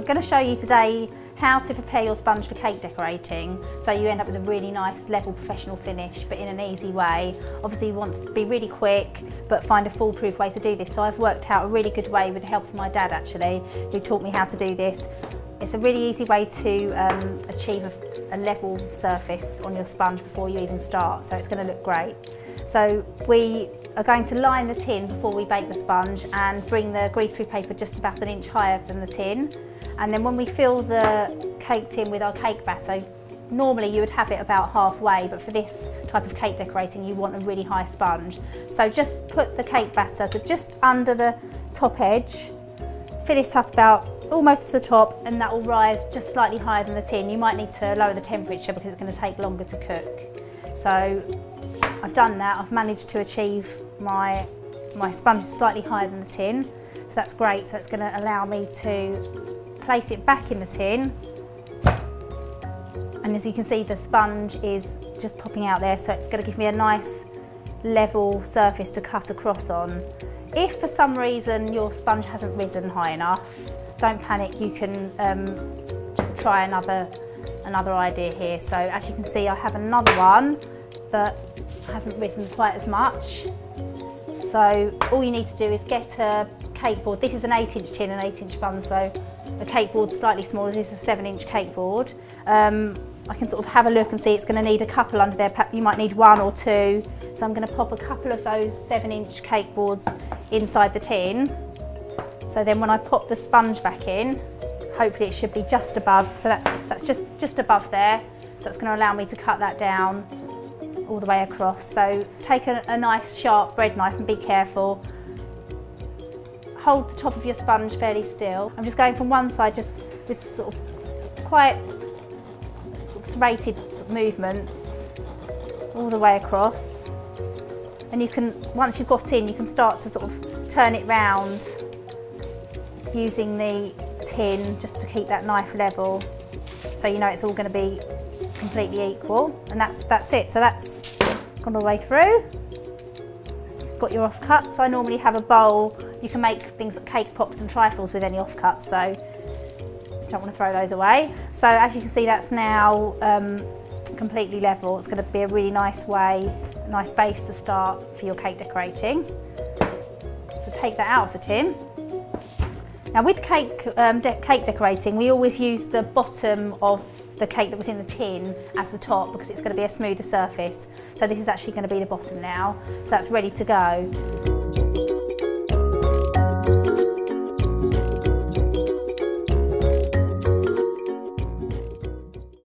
going to show you today how to prepare your sponge for cake decorating so you end up with a really nice level professional finish but in an easy way. Obviously you want to be really quick but find a foolproof way to do this, so I've worked out a really good way with the help of my dad actually, who taught me how to do this. It's a really easy way to achieve a level surface on your sponge before you even start, so it's going to look great. So we are going to line the tin before we bake the sponge and bring the greaseproof paper just about an inch higher than the tin. And then when we fill the cake tin with our cake batter, normally you would have it about halfway, but for this type of cake decorating you want a really high sponge. So just put the cake batter to just under the top edge, fill it up about almost to the top, and that will rise just slightly higher than the tin. You might need to lower the temperature because it's going to take longer to cook. So I've done that. I've managed to achieve my sponge slightly higher than the tin, so that's great. So it's going to allow me to place it back in the tin, and as you can see the sponge is just popping out there, so it's going to give me a nice level surface to cut across on. If for some reason your sponge hasn't risen high enough, don't panic, you can just try another idea here. So as you can see I have another one that hasn't risen quite as much. So all you need to do is get a cake board. This is an 8-inch tin and 8-inch sponge, so the cake board's slightly smaller. This is a 7-inch cake board. I can sort of have a look and see it's going to need a couple under there. You might need 1 or 2. So I'm going to pop a couple of those 7-inch cake boards inside the tin. So then when I pop the sponge back in, hopefully it should be just above. So that's just above there. So it's going to allow me to cut that down all the way across. So take a nice sharp bread knife and be careful. Hold the top of your sponge fairly still. I'm just going from one side just with sort of quite sort of serrated sort of movements all the way across. And you can, once you've got in, you can start to sort of turn it round using the tin just to keep that knife level, so you know it's all going to be completely equal. And that's it. So that's gone all the way through. Got your offcuts. I normally have a bowl. You can make things like cake pops and trifles with any offcuts, so don't want to throw those away. So as you can see, that's now completely level. It's going to be a really nice base to start for your cake decorating. So take that out of the tin. Now with cake decorating, we always use the bottom of the cake that was in the tin as the top because it's going to be a smoother surface. So this is actually going to be the bottom now. So that's ready to go.